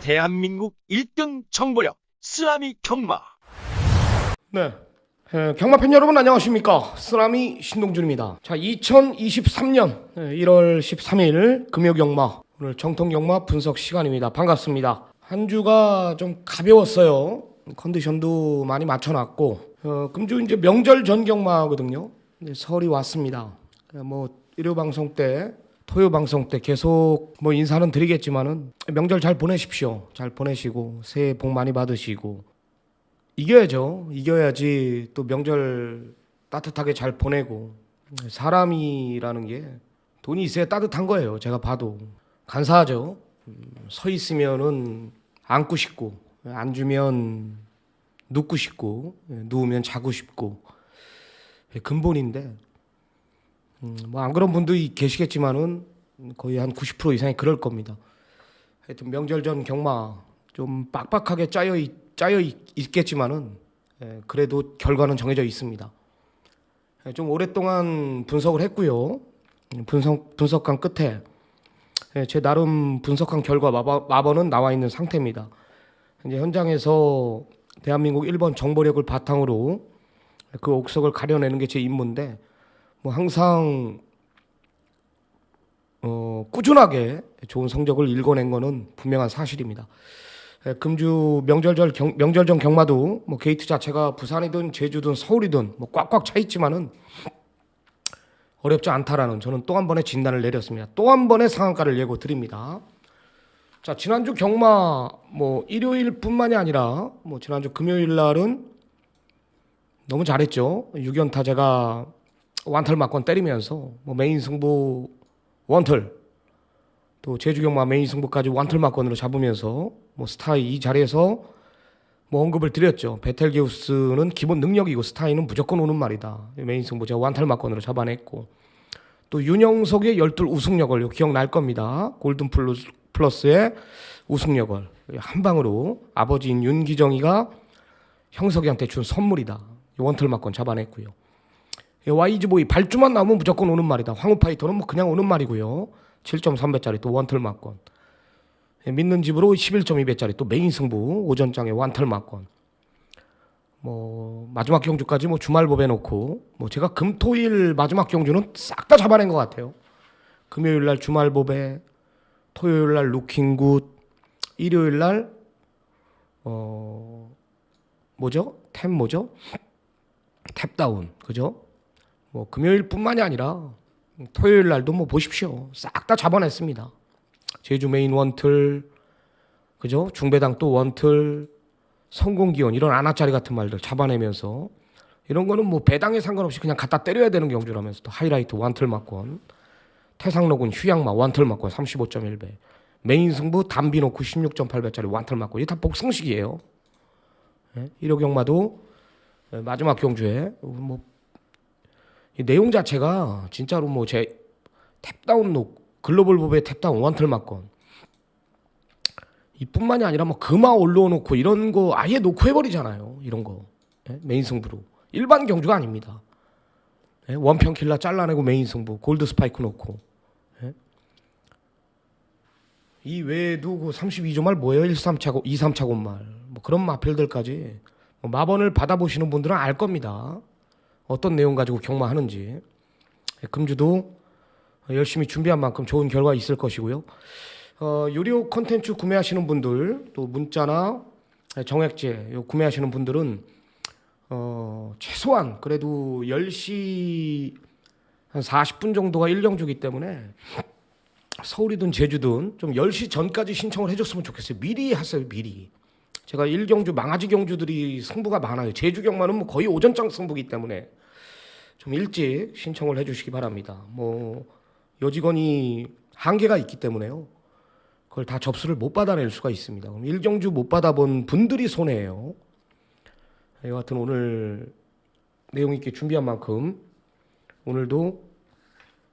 대한민국 1등 정보력 쓰라미 경마. 네. 경마팬 여러분 안녕하십니까. 쓰라미 신동준입니다. 자, 2023년 1월 13일 금요경마, 오늘 정통경마 분석 시간입니다. 반갑습니다. 한 주가 좀 가벼웠어요. 컨디션도 많이 맞춰놨고, 금주 이제 명절 전 경마거든요. 설이 왔습니다. 뭐 일요 방송 때, 토요 방송 때 계속 뭐 인사는 드리겠지만은 명절 잘 보내십시오. 잘 보내시고 새해 복 많이 받으시고 이겨야죠. 이겨야지 또 명절 따뜻하게 잘 보내고. 사람이라는 게 돈이 있어야 따뜻한 거예요. 제가 봐도 간사하죠. 서 있으면은 앉고 싶고, 앉으면 눕고 싶고, 누우면 자고 싶고, 근본인데 뭐 안 그런 분들이 계시겠지만은 거의 한 90% 이상이 그럴 겁니다. 하여튼 명절 전 경마 좀 빡빡하게 짜여 있겠지만은 그래도 결과는 정해져 있습니다. 좀 오랫동안 분석을 했고요. 분석한 끝에 제 나름 분석한 결과 마번은 나와 있는 상태입니다. 이제 현장에서 대한민국 1번 정보력을 바탕으로 그 옥석을 가려내는 게 제 임무인데, 뭐 항상 꾸준하게 좋은 성적을 읽어낸 거는 분명한 사실입니다. 금주 명절 전 경마도 뭐 게이트 자체가 부산이든 제주든 서울이든 뭐 꽉꽉 차 있지만은 어렵지 않다라는 저는 또 한 번의 진단을 내렸습니다. 또 한 번의 상한가를 예고 드립니다. 자, 지난주 경마 뭐 일요일뿐만이 아니라 뭐 지난주 금요일 날은 너무 잘했죠. 6연타 제가 완털 맞건 때리면서 뭐 메인 승부 원털, 또 제주 경마 메인 승부까지 완털 맞건으로 잡으면서 뭐 스타이 이 자리에서 뭐 언급을 드렸죠. 베텔게우스는 기본 능력이고 스타이는 무조건 오는 말이다. 메인 승부 제가 완탈 맞건으로 잡아냈고, 또 윤영석의 12 우승력을 기억날 겁니다. 골든 플러스의 우승력을 한 방으로 아버지인 윤기정이가 형석이한테 준 선물이다. 원털 맞건 잡아냈고요. YG보이 발주만 나오면 무조건 오는 말이다. 황후파이터는 뭐 그냥 오는 말이고요. 7.3배짜리 또 원털 맞건. 믿는 집으로 11.2배짜리 또 메인 승부 오전장에 완털 맞건. 뭐 마지막 경주까지 뭐 주말 법에 놓고, 뭐 제가 금토일 마지막 경주는 싹 다 잡아낸 것 같아요. 금요일 날 주말 법에, 토요일 날 루킹굿, 일요일 날 탭다운, 그죠? 뭐 금요일뿐만이 아니라 토요일 날도 뭐 보십시오. 싹 다 잡아냈습니다. 제주 메인 원틀, 그죠? 중배당 또 원틀, 성공기원, 이런 아나짜리 같은 말들 잡아내면서, 이런 거는 뭐 배당에 상관없이 그냥 갖다 때려야 되는 경주라면서 또 하이라이트 원틀 맞건, 태상로군 휴양마 원틀 맞건 35.1배, 메인 승부 담비 놓고 16.8배짜리 원틀 맞건, 이게 다 복승식이에요. 1호 경마도 마지막 경주에 뭐 이 내용 자체가 진짜로 뭐 제 탭다운 글로벌 법의 탭다운 원틀 맞건, 이뿐만이 아니라 뭐 금화 올려놓고 이런 거 아예 놓고 해버리잖아요. 이런 거 메인 승부로 일반 경주가 아닙니다. 원평 킬라 잘라내고 메인 승부 골드 스파이크 놓고, 이 외에도 그 32조 말 뭐예요? 1-3차고 2-3차고 말 뭐 그런 마필들까지 뭐 마번을 받아보시는 분들은 알 겁니다. 어떤 내용 가지고 경마하는지. 금주도 열심히 준비한 만큼 좋은 결과 있을 것이고요. 유료 콘텐츠 구매하시는 분들, 또 문자나 정액제 구매하시는 분들은 최소한 그래도 10시 한 40분 정도가 1경주기 때문에 서울이든 제주든 좀 10시 전까지 신청을 해줬으면 좋겠어요. 미리 하세요. 미리. 제가 1경주 망아지 경주들이 승부가 많아요. 제주 경마는 뭐 거의 오전장 승부기 때문에 좀 일찍 신청을 해주시기 바랍니다. 뭐 여직원이 한계가 있기 때문에요. 그걸 다 접수를 못 받아낼 수가 있습니다. 그럼 1경주 못 받아본 분들이 손해예요. 여하튼 오늘 내용 있게 준비한 만큼 오늘도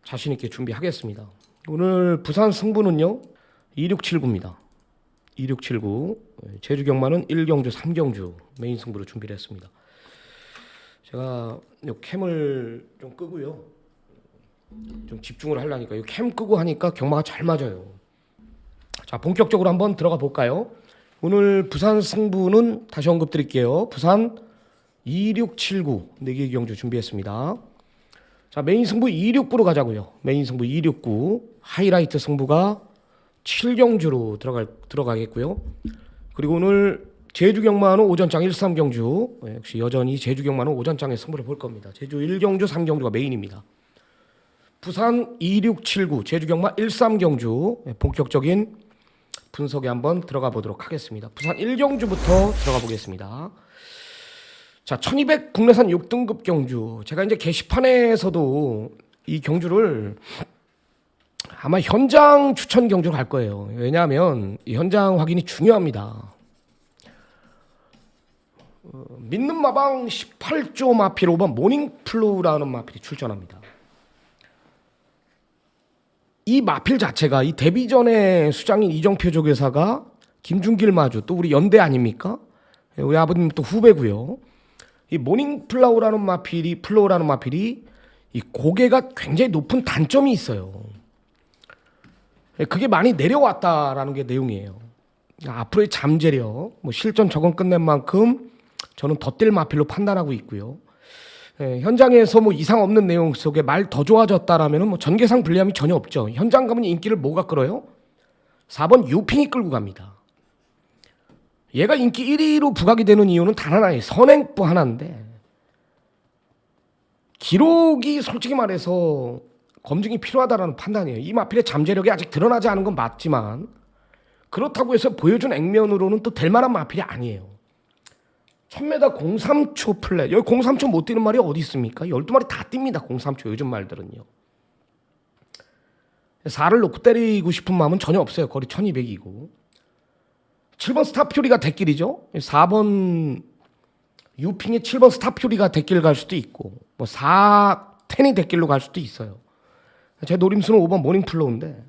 자신 있게 준비하겠습니다. 오늘 부산 승부는요 2679입니다. 2679. 제주 경마는 1경주 3경주 메인 승부로 준비를 했습니다. 제가 이 캠을 좀 끄고요, 좀 집중을 하려니까 이 캠 끄고 하니까 경마가 잘 맞아요. 자, 본격적으로 한번 들어가 볼까요? 오늘 부산 승부는 다시 언급드릴게요. 부산 2679 4개 경주 준비했습니다. 자, 메인 승부 269로 가자고요. 메인 승부 269 하이라이트 승부가 7경주로 들어가겠고요. 그리고 오늘 제주 경마는 오전장 13경주 역시 여전히 제주 경마는 오전장의 승부를 볼 겁니다. 제주 1경주 3경주가 메인입니다. 부산 2679 제주 경마 13경주 본격적인 분석에 한번 들어가 보도록 하겠습니다. 부산 1경주부터 들어가 보겠습니다. 자, 1200 국내산 6등급 경주. 제가 이제 게시판에서도 이 경주를 아마 현장 추천 경주로 갈 거예요. 왜냐하면 이 현장 확인이 중요합니다. 믿는 마방 18조 마필 5번 모닝플로우라는 마필이 출전합니다. 이 마필 자체가 이 데뷔전의 수장인 이정표 조교사가 김준길 마주 또 우리 연대 아닙니까? 우리 아버님 또 후배고요. 이 모닝플로우라는 마필이 이 고개가 굉장히 높은 단점이 있어요. 그게 많이 내려왔다라는 게 내용이에요. 앞으로의 잠재력, 뭐 실전 적응 끝낸 만큼 저는 덧뛸 마필로 판단하고 있고요. 현장에서 뭐 이상 없는 내용 속에 말 더 좋아졌다라면은 뭐 전개상 불리함이 전혀 없죠. 현장 가면 인기를 뭐가 끌어요? 4번 유핑이 끌고 갑니다. 얘가 인기 1위로 부각이 되는 이유는 단 하나예요. 선행부 하나인데 기록이 솔직히 말해서 검증이 필요하다라는 판단이에요. 이 마필의 잠재력이 아직 드러나지 않은 건 맞지만 그렇다고 해서 보여준 액면으로는 또 될 만한 마필이 아니에요. 1000m 03초 플랫. 여기 03초 못 뛰는 말이 어디 있습니까? 12마리 다 뜁니다. 03초 요즘 말들은요. 4를 놓고 때리고 싶은 마음은 전혀 없어요. 거리 1200이고. 7번 스타퓨리가 대길이죠. 4번 유핑의 7번 스타퓨리가 대길 갈 수도 있고 뭐 10이 대길로 갈 수도 있어요. 제 노림수는 5번 모닝플로우인데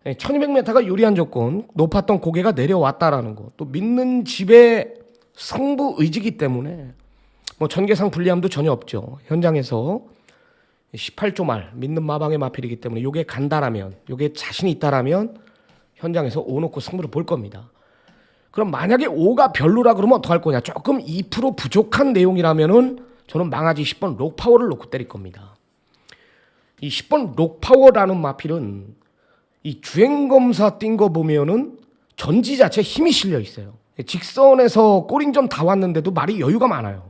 1200m가 유리한 조건, 높았던 고개가 내려왔다라는 거, 또 믿는 집의 승부 의지기 때문에 뭐 전개상 불리함도 전혀 없죠. 현장에서 18조 말 믿는 마방의 마필이기 때문에 요게 간다라면, 요게 자신이 있다라면 현장에서 5 놓고 승부를 볼 겁니다. 그럼 만약에 5가 별로라 그러면 어떡할 거냐? 조금 2% 부족한 내용이라면은 저는 망아지 10번 록파워를 놓고 때릴 겁니다. 이 10번 록파워라는 마필은 이 주행검사 뛴 거 보면은 전지 자체에 힘이 실려 있어요. 직선에서 꼬린점 다 왔는데도 말이 여유가 많아요.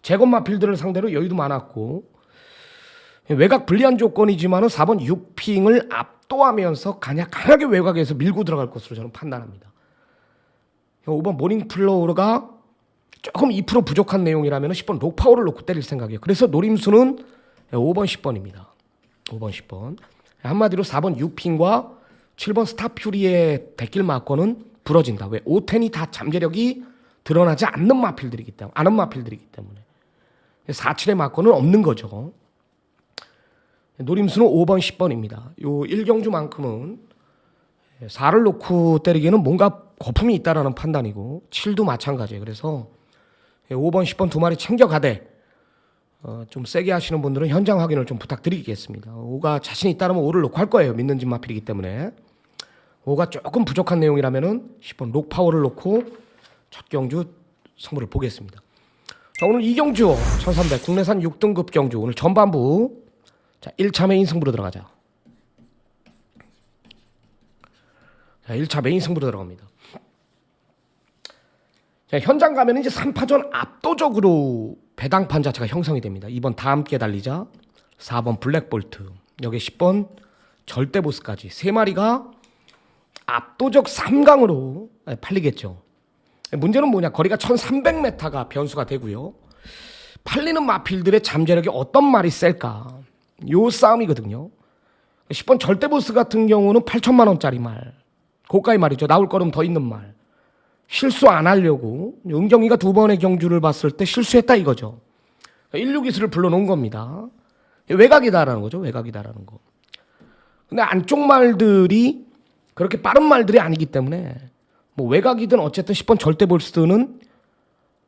재건 마필들을 상대로 여유도 많았고 외곽 불리한 조건이지만은 4번 6핑을 압도하면서 강하게 외곽에서 밀고 들어갈 것으로 저는 판단합니다. 5번 모닝플로우가 조금 2% 부족한 내용이라면 10번 록파워를 놓고 때릴 생각이에요. 그래서 노림수는 5번 10번입니다. 5번 10번. 한마디로 4번 6핑과 7번 스타퓨리의 대길 마건은 부러진다. 왜? 5텐이 다 잠재력이 드러나지 않는 마필들이기 때문에 4, 7의 마건은 없는 거죠. 노림수는 5번 10번입니다. 요 1경주만큼은 4를 놓고 때리기에는 뭔가 거품이 있다라는 판단이고 7도 마찬가지예요. 그래서 5번 10번 두 마리 챙겨가되 좀 세게 하시는 분들은 현장 확인을 좀 부탁드리겠습니다. 5가 자신 있다면 5를 놓고 할 거예요. 믿는 집 마필이기 때문에 5가 조금 부족한 내용이라면은 10번 록파워를 놓고 첫 경주 승부를 보겠습니다. 자, 오늘 2경주 1300 국내산 6등급 경주 오늘 전반부. 자, 1차 메인 승부로 들어가자. 자, 1차 메인 승부로 들어갑니다. 자, 현장 가면 이제 3파전 압도적으로 배당판 자체가 형성이 됩니다. 2번 다 함께 달리자, 4번 블랙볼트, 여기 10번 절대보스까지 세 마리가 압도적 3강으로 팔리겠죠. 문제는 뭐냐? 거리가 1300m가 변수가 되고요. 팔리는 마필들의 잠재력이 어떤 말이 셀까? 요 싸움이거든요. 10번 절대보스 같은 경우는 8천만 원짜리 말. 고가의 말이죠. 나올 거름 더 있는 말. 실수 안 하려고 은경이가 두 번의 경주를 봤을 때 실수했다 이거죠. 162수를 불러놓은 겁니다. 외곽이다라는 거죠. 외곽이다라는 거. 근데 안쪽 말들이 그렇게 빠른 말들이 아니기 때문에 뭐 외곽이든 어쨌든 10번 절대보스는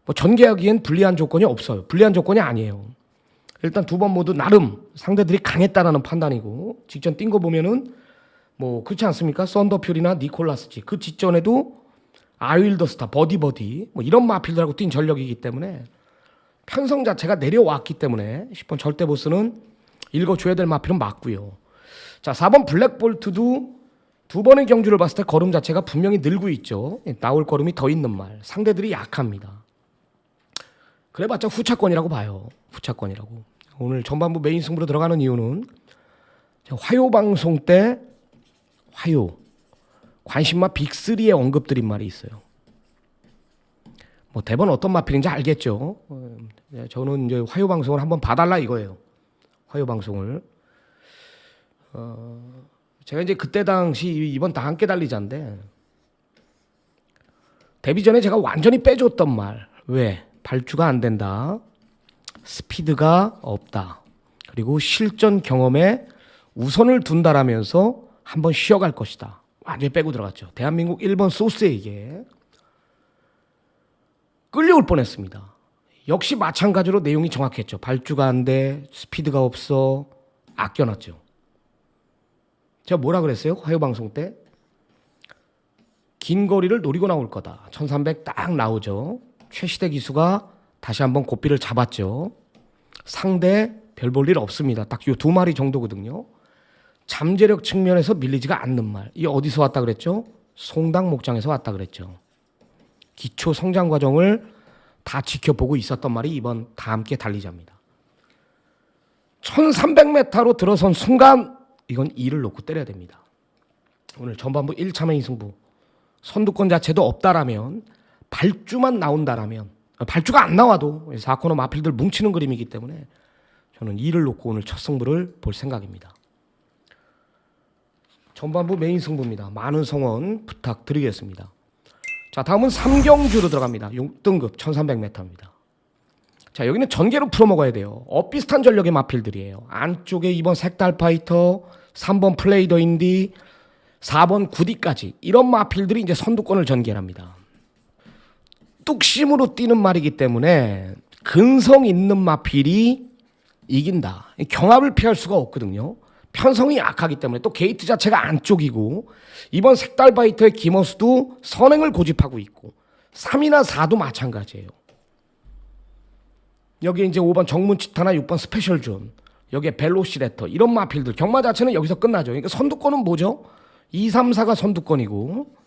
뭐 전개하기엔 불리한 조건이 없어요. 불리한 조건이 아니에요. 일단 두 번 모두 나름 상대들이 강했다라는 판단이고 직전 뛴 거 보면은 뭐 그렇지 않습니까? 썬더퓨리나 니콜라스지 그 직전에도 아윌더스타, 버디 뭐 이런 마필들하고 뛴 전력이기 때문에 편성 자체가 내려왔기 때문에 10번 절대 보스는 읽어줘야 될 마필은 맞고요. 자, 4번 블랙볼트도 두 번의 경주를 봤을 때 걸음 자체가 분명히 늘고 있죠. 나올 걸음이 더 있는 말. 상대들이 약합니다. 그래봤자 후차권이라고 봐요. 후차권이라고. 오늘 전반부 메인 승부로 들어가는 이유는 화요 방송 때 화요 관심마 빅3에 언급드린 말이 있어요. 뭐 대번 어떤 마필인지 알겠죠. 저는 이제 화요 방송을 한번 봐달라 이거예요. 화요 방송을. 제가 이제 그때 당시 이번 다 함께 달리자인데 데뷔 전에 제가 완전히 빼줬던 말. 왜? 발주가 안 된다. 스피드가 없다. 그리고 실전 경험에 우선을 둔다라면서 한번 쉬어갈 것이다. 완전히 빼고 들어갔죠. 대한민국 1번 소스에 이게 끌려올 뻔했습니다. 역시 마찬가지로 내용이 정확했죠. 발주가 안 돼, 스피드가 없어, 아껴놨죠. 제가 뭐라 그랬어요? 화요방송 때 긴 거리를 노리고 나올 거다. 1300 딱 나오죠. 최시대 기수가 다시 한번 고삐를 잡았죠. 상대 별 볼 일 없습니다. 딱 요 두 마리 정도거든요. 잠재력 측면에서 밀리지가 않는 말. 이 어디서 왔다 그랬죠? 송당 목장에서 왔다 그랬죠. 기초 성장 과정을 다 지켜보고 있었던 말이 이번 다 함께 달리자입니다. 1300m로 들어선 순간 이건 2를 놓고 때려야 됩니다. 오늘 전반부 1차 메인 승부 선두권 자체도 없다라면 발주만 나온다라면 발주가 안 나와도 4코너 마필들 뭉치는 그림이기 때문에 저는 2를 놓고 오늘 첫 승부를 볼 생각입니다. 전반부 메인 승부입니다. 많은 성원 부탁드리겠습니다. 자, 다음은 3경주로 들어갑니다. 6등급 1300m입니다. 자, 여기는 전개로 풀어먹어야 돼요. 비슷한 전력의 마필들이에요. 안쪽에 2번 색달파이터, 3번 플레이더 인디, 4번 구디까지 이런 마필들이 이제 선두권을 전개합니다. 뚝심으로 뛰는 말이기 때문에 근성 있는 마필이 이긴다. 경합을 피할 수가 없거든요. 편성이 약하기 때문에 또 게이트 자체가 안쪽이고 이번 색달바이터의 김어수도 선행을 고집하고 있고 3이나 4도 마찬가지예요. 여기 이제 5번 정문치타나 6번 스페셜존 여기에 벨로시레터 이런 마필들 경마 자체는 여기서 끝나죠. 그러니까 선두권은 뭐죠? 2, 3, 4가 선두권이고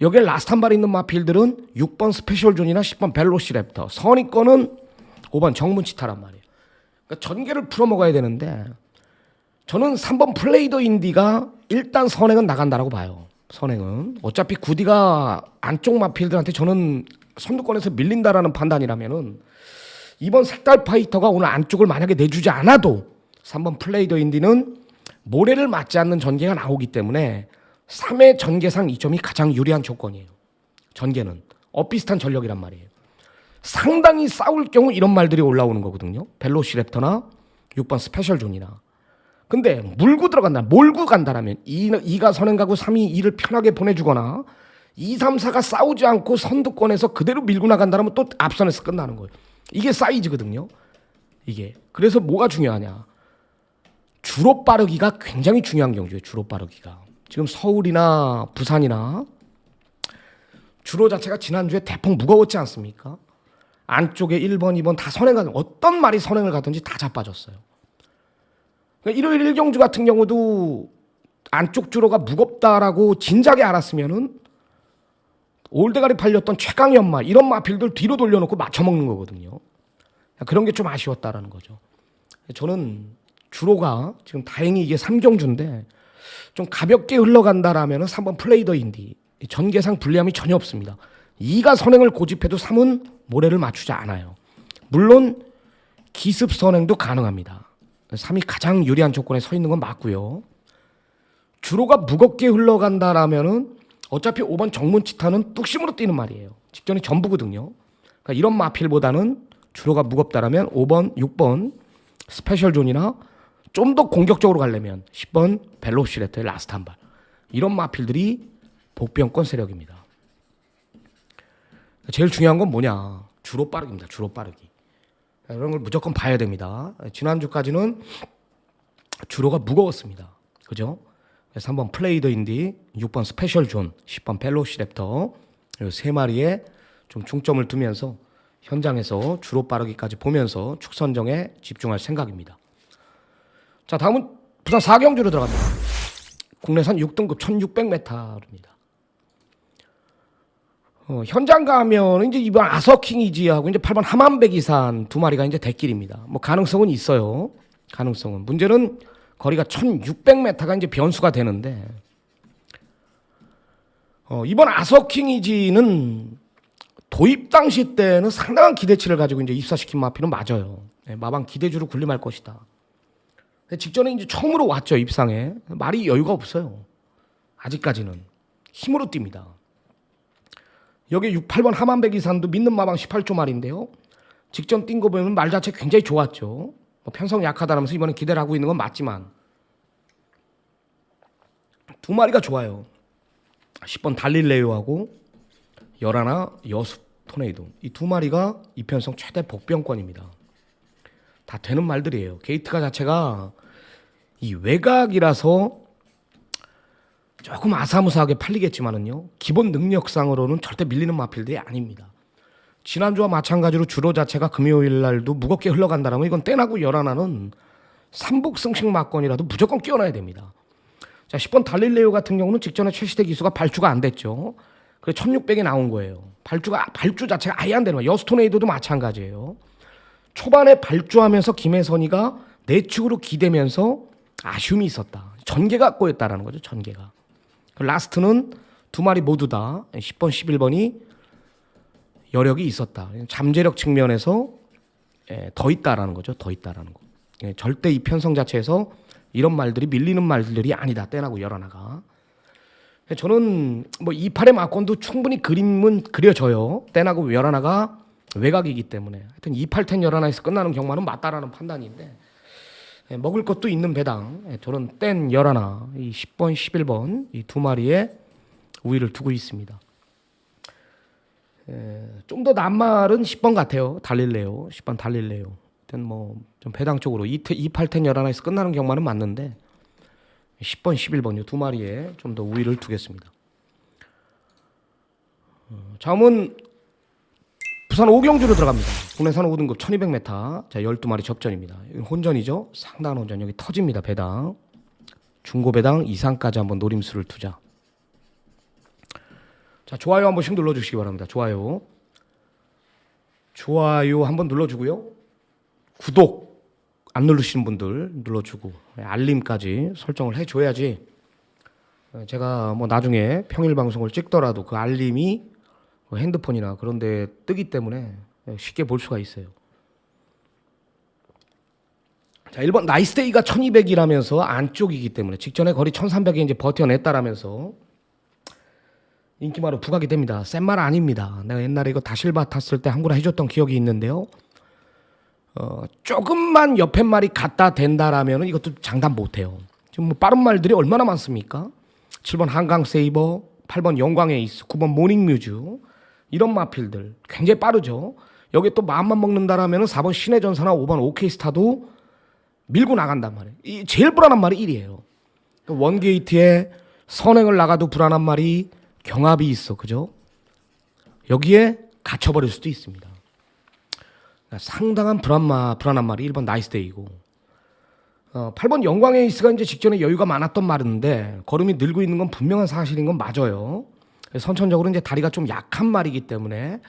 여기에 라스트 한 발 있는 마필들은 6번 스페셜존이나 10번 벨로시랩터 선의권은 5번 정문치타란 말이에요. 그러니까 전개를 풀어먹어야 되는데 저는 3번 플레이더 인디가 일단 선행은 나간다라고 봐요. 선행은 어차피 구디가 안쪽 마필들한테 저는 선두권에서 밀린다라는 판단이라면은 이번 색달 파이터가 오늘 안쪽을 만약에 내주지 않아도 3번 플레이더 인디는 모래를 맞지 않는 전개가 나오기 때문에 3회 전개상 2점이 가장 유리한 조건이에요. 전개는 비슷한 전력이란 말이에요. 상당히 싸울 경우 이런 말들이 올라오는 거거든요. 벨로시랩터나 6번 스페셜존이나. 근데 물고 들어간다, 몰고 간다라면 2가 선행 가고 3이 2를 편하게 보내주거나 2, 3, 4가 싸우지 않고 선두권에서 그대로 밀고 나간다면 또 앞선에서 끝나는 거예요. 이게 사이즈거든요. 이게. 그래서 뭐가 중요하냐. 주로 빠르기가 굉장히 중요한 경주예요. 주로 빠르기가. 지금 서울이나 부산이나 주로 자체가 지난주에 대폭 무거웠지 않습니까? 안쪽에 1번, 2번 다 선행하는 어떤 말이 선행을 가든지 다 자빠졌어요. 일요일 1경주 같은 경우도 안쪽 주로가 무겁다라고 진작에 알았으면은 올대가리 팔렸던 최강연마 이런 마필들 뒤로 돌려놓고 맞춰먹는 거거든요. 그런 게 좀 아쉬웠다라는 거죠. 저는 주로가 지금 다행히 이게 3경주인데 좀 가볍게 흘러간다라면 3번 플레이더 인디 전개상 불리함이 전혀 없습니다. 2가 선행을 고집해도 3은 모래를 맞추지 않아요. 물론 기습 선행도 가능합니다. 3이 가장 유리한 조건에 서 있는 건 맞고요. 주로가 무겁게 흘러간다라면은 어차피 5번 정문치타는 뚝심으로 뛰는 말이에요. 직전이 전부거든요. 그러니까 이런 마필보다는 주로가 무겁다라면 5번, 6번 스페셜존이나 좀 더 공격적으로 가려면 10번 벨로시레터의 라스트 한 발. 이런 마필들이 복병권 세력입니다. 제일 중요한 건 뭐냐? 주로 빠르기입니다. 주로 빠르기. 이런 걸 무조건 봐야 됩니다. 지난주까지는 주로가 무거웠습니다. 그죠? 그래서 3번 플레이 더 인디, 6번 스페셜 존, 10번 벨로시 랩터 이 세 마리에 좀 중점을 두면서 현장에서 주로 빠르기까지 보면서 축 선정에 집중할 생각입니다. 자, 다음은 부산 4경주로 들어갑니다. 국내산 6등급 1600m입니다. 현장 가면 이제 이번 아서킹이지하고 이제 8번 하만백이산 두 마리가 이제 대길입니다. 뭐 가능성은 있어요. 가능성은. 문제는 거리가 1600m가 이제 변수가 되는데, 이번 아서킹이지는 도입 당시 때는 상당한 기대치를 가지고 이제 입사시킨 마필은 맞아요. 마방 기대주로 군림할 것이다. 직전에 이제 처음으로 왔죠, 입상에. 말이 여유가 없어요. 아직까지는. 힘으로 뜁니다. 여기 6, 8번 하만백이산도 믿는 마방 18조 말인데요. 직전 뛴 거 보면 말 자체 굉장히 좋았죠. 뭐 편성 약하다면서 이번에 기대를 하고 있는 건 맞지만 두 마리가 좋아요. 10번 달릴레오하고 11 여수 토네이도. 이 두 마리가 이편성 최대 복병권입니다. 다 되는 말들이에요. 게이트가 자체가 이 외곽이라서 조금 아사무사하게 팔리겠지만은요, 기본 능력상으로는 절대 밀리는 마필들이 아닙니다. 지난주와 마찬가지로 주로 자체가 금요일 날도 무겁게 흘러간다라면 이건 떼나고 열하나는 삼복승식 막건이라도 무조건 끼워놔야 됩니다. 자, 10번 달릴레오 같은 경우는 직전에 최시대 기수가 발주가 안 됐죠. 그래서 1600이 나온 거예요. 발주 자체가 아예 안 되는 거예요. 여수토네이도도 마찬가지예요. 초반에 발주하면서 김혜선이가 내축으로 기대면서 아쉬움이 있었다. 전개가 꼬였다라는 거죠. 전개가. 라스트는 두 마리 모두 다 10번, 11번이 여력이 있었다. 잠재력 측면에서 더 있다라는 거죠. 더 있다라는 거. 절대 이 편성 자체에서 이런 말들이 밀리는 말들이 아니다. 떼나고 열어나가. 저는 뭐 28의 마건도 충분히 그림은 그려져요. 떼나고 열어나가 외곽이기 때문에. 하여튼 28텐 열어나에서 끝나는 경마는 맞다라는 판단인데, 먹을 것도 있는 배당. 저는 뗀 열하나, 이 10번, 11번 이 두 마리에 우위를 두고 있습니다. 좀 더 난 말은 10번 같아요. 달릴레오, 10번 달릴레오. 일단 뭐 좀 배당 쪽으로 28텐 열하나에서 끝나는 경마는 맞는데 10번, 11번 이 두 마리에 좀 더 우위를 두겠습니다. 다음은 부산 5경주로 들어갑니다. 국내산 5등급 1200m. 자, 12마리 접전입니다. 혼전이죠. 상당한 혼전. 여기 터집니다. 배당. 중고 배당 이상까지 한번 노림수를 두자. 자, 좋아요 한 번씩 눌러주시기 바랍니다. 좋아요. 좋아요 한번 눌러주고요. 구독 안 누르시는 분들 눌러주고 알림까지 설정을 해줘야지 제가 뭐 나중에 평일 방송을 찍더라도 그 알림이 핸드폰이나 그런 데 뜨기 때문에 쉽게 볼 수가 있어요. 자, 1번 나이스데이가 1200이라면서 안쪽이기 때문에 직전에 거리 1300에 이제 버텨냈다라면서 인기마로 부각이 됩니다. 센 말 아닙니다. 내가 옛날에 이거 다실바 탔을 때 한구나 해줬던 기억이 있는데요. 조금만 옆에 말이 갖다 댄다라면 이것도 장담 못해요. 지금 뭐 빠른 말들이 얼마나 많습니까? 7번 한강 세이버, 8번 영광 에이스, 9번 모닝뮤즈 이런 마필들 굉장히 빠르죠. 여기 또 마음만 먹는다라면 4번 신의 전사나 5번 오케이스타도 밀고 나간단 말이에요. 이 제일 불안한 말이 1이에요. 원게이트에 선행을 나가도 불안한 말이 경합이 있어. 그죠? 여기에 갇혀버릴 수도 있습니다. 상당한 불안한 말이 1번 나이스데이고 8번 영광 에이스가 이제 직전에 여유가 많았던 말인데 걸음이 늘고 있는 건 분명한 사실인 건 맞아요. 선천적으로 이제 다리가 좀 약한 말이기 때문에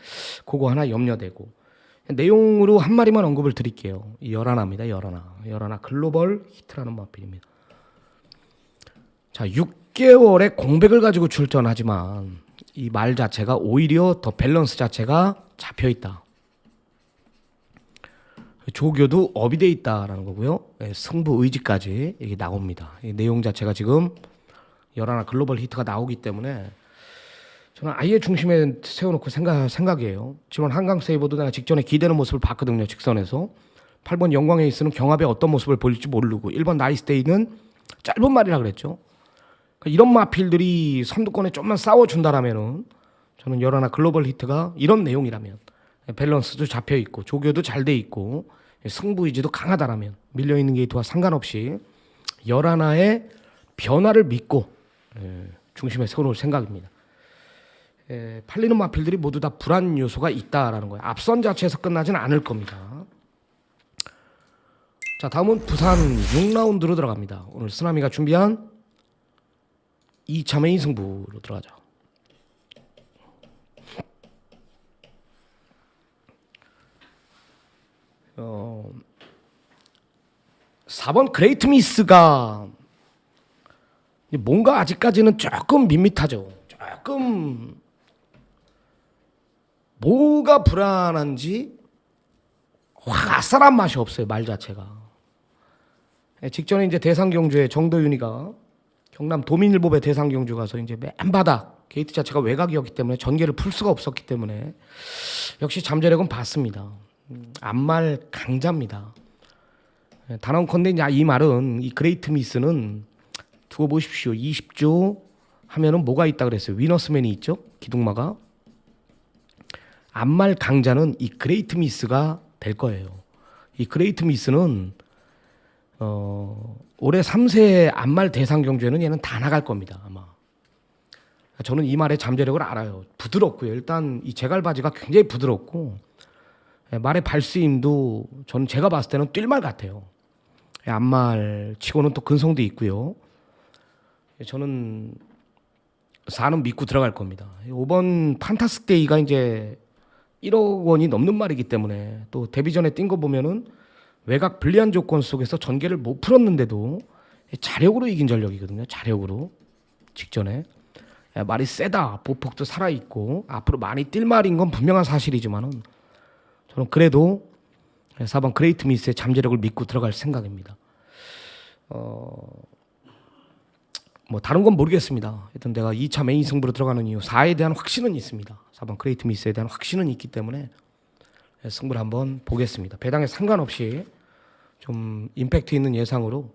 그거 하나 염려되고 내용으로 한 마리만 언급을 드릴게요. 열하나입니다. 열하나 글로벌 히트라는 마필입니다. 자, 6개월의 공백을 가지고 출전하지만 이 말 자체가 오히려 더 밸런스 자체가 잡혀 있다. 조교도 업이 돼 있다라는 거고요. 승부 의지까지 이게 나옵니다. 이 내용 자체가 지금 열하나 글로벌 히트가 나오기 때문에 저는 아예 중심에 세워놓고 생각이에요. 지금 한강 세이버도 내가 직전에 기대는 모습을 봤거든요. 직선에서 8번 영광 에이스는 경합에 어떤 모습을 보일지 모르고 1번 나이스데이는 짧은 말이라 그랬죠. 그러니까 이런 마필들이 선두권에 좀만 싸워준다라면은 저는 열하나 글로벌 히트가 이런 내용이라면 밸런스도 잡혀 있고 조교도 잘 돼 있고 승부 의지도 강하다라면 밀려 있는 게이트와 상관없이 열하나의 변화를 믿고 중심에 세워놓을 생각입니다. 팔리는 마필들이 모두 다 불안 요소가 있다라는 거예요. 앞선 자체에서 끝나지는 않을 겁니다. 자, 다음은 부산 6라운드로 들어갑니다. 오늘 쓰나미가 준비한 2차 메인 승부로 들어가죠. 4번 그레이트 미스가 뭔가 아직까지는 조금 밋밋하죠. 조금 뭐가 불안한지 확 아싸란 맛이 없어요. 말 자체가. 직전에 이제 대상경주에 정도윤이가 경남 도민일보배 대상경주 가서 이제 맨 바닥 게이트 자체가 외곽이었기 때문에 전개를 풀 수가 없었기 때문에 역시 잠재력은 봤습니다. 앞말 강자입니다. 단언컨대 이제 이 말은 이 그레이트 미스는 두고 보십시오. 20조 하면은 뭐가 있다 그랬어요. 위너스맨이 있죠. 기둥마가. 앞말 강자는 이 그레이트 미스가 될 거예요. 이 그레이트 미스는 올해 3세 앞말 대상 경주에는 얘는 다 나갈 겁니다. 아마. 저는 이 말의 잠재력을 알아요. 부드럽고요. 일단 이 제갈바지가 굉장히 부드럽고 말의 발스임도 저는 제가 봤을 때는 뛸말 같아요. 앞말 치고는 또 근성도 있고요. 저는 4는 믿고 들어갈 겁니다. 5번 판타스데이가 이제 1억 원이 넘는 말이기 때문에 또 데뷔 전에 뛴 거 보면은 외곽 불리한 조건 속에서 전개를 못 풀었는데도 자력으로 이긴 전력이거든요. 자력으로 직전에 말이 세다, 보폭도 살아 있고 앞으로 많이 뛸 말인 건 분명한 사실이지만은 저는 그래도 4번 그레이트 미스의 잠재력을 믿고 들어갈 생각입니다. 뭐 다른 건 모르겠습니다. 일단 내가 2차 메인 승부로 들어가는 이유 4에 대한 확신은 있습니다. 4번 그레이트 미스에 대한 확신은 있기 때문에 승부를 한번 보겠습니다. 배당에 상관없이 좀 임팩트 있는 예상으로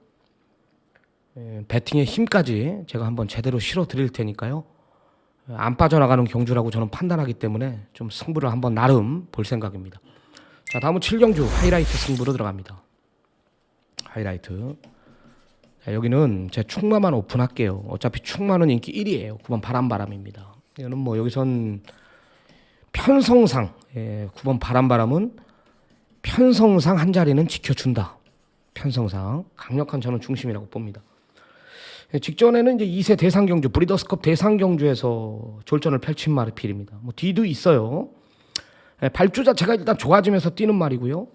배팅의 힘까지 제가 한번 제대로 실어 드릴 테니까요. 안 빠져나가는 경주라고 저는 판단하기 때문에 좀 승부를 한번 나름 볼 생각입니다. 자, 다음은 7경주 하이라이트 승부로 들어갑니다. 하이라이트. 자, 여기는 제 충마만 오픈할게요. 어차피 충마는 인기 1위예요. 9번 바람바람입니다. 이거는 뭐 여기선 편성상 9번 바람바람은 편성상 한 자리는 지켜준다. 편성상 강력한 저는 중심이라고 봅니다. 직전에는 이제 2세 대상경주 브리더스컵 대상경주에서 졸전을 펼친 마르필입니다. 뭐 뒤도 있어요. 발주 자체가 일단 좋아지면서 뛰는 말이고요.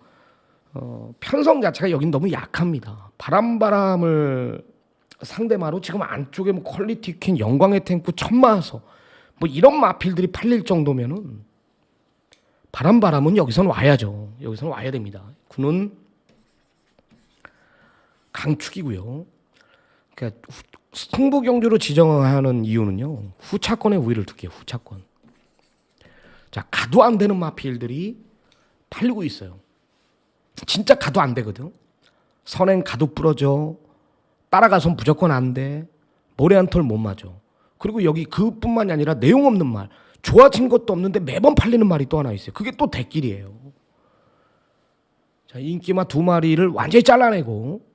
편성 자체가 여긴 너무 약합니다. 바람바람을 상대마로 지금 안쪽에 뭐 퀄리티 퀸, 영광의 탱크, 천마서 뭐 이런 마필들이 팔릴 정도면은 바람바람은 여기선 와야죠. 여기선 와야 됩니다. 군은 강축이고요. 그러니까 승부 경주로 지정하는 이유는요. 후차권의 우위를 두게요. 후차권. 자, 가도 안 되는 마필들이 팔리고 있어요. 진짜 가도 안 되거든. 선행 가도 부러져. 따라가선 무조건 안 돼. 모래 한 털 못 맞아. 그리고 여기 그뿐만이 아니라 내용 없는 말. 좋아진 것도 없는데 매번 팔리는 말이 또 하나 있어요. 그게 또 대길이에요. 자, 인기마 2마리를 완전히 잘라내고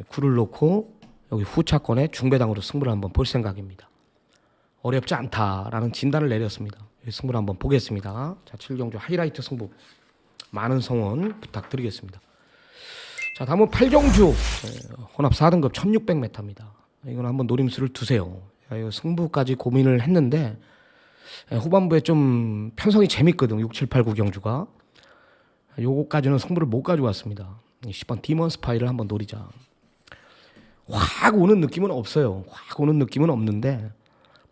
굴을 놓고 여기 후차권에 중배당으로 승부를 한번 볼 생각입니다. 어렵지 않다라는 진단을 내렸습니다. 승부를 한번 보겠습니다. 자, 7경주 하이라이트 승부 많은 성원 부탁드리겠습니다. 자, 다음은 8경주 혼합 4등급 1600m입니다. 이건 한번 노림수를 두세요. 이거 승부까지 고민을 했는데 후반부에 좀 편성이 재밌거든. 6, 7, 8, 9경주가. 요거까지는 승부를 못 가져왔습니다. 10번 디먼 스파이를 한번 노리자. 확 오는 느낌은 없어요. 확 오는 느낌은 없는데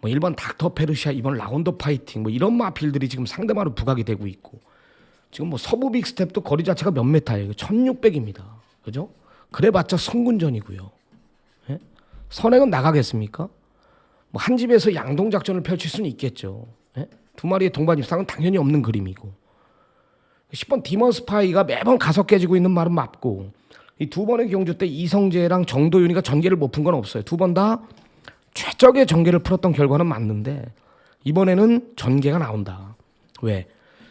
뭐 1번 닥터 페르시아, 2번 라운더 파이팅 뭐 이런 마필들이 지금 상대마로 부각이 되고 있고 지금 뭐 서부 빅스텝도 거리 자체가 몇 메타예요. 1600입니다. 그죠? 그래봤자 성군전이고요. 예? 선행은 나가겠습니까? 뭐 한 집에서 양동 작전을 펼칠 수는 있겠죠. 예? 2마리의 동반 입상은 당연히 없는 그림이고 10번 디먼 스파이가 매번 가서 깨지고 있는 말은 맞고 이 2번의 경주 때 이성재랑 정도윤이가 전개를 못 푼 건 없어요. 2번 다 최적의 전개를 풀었던 결과는 맞는데 이번에는 전개가 나온다. 왜?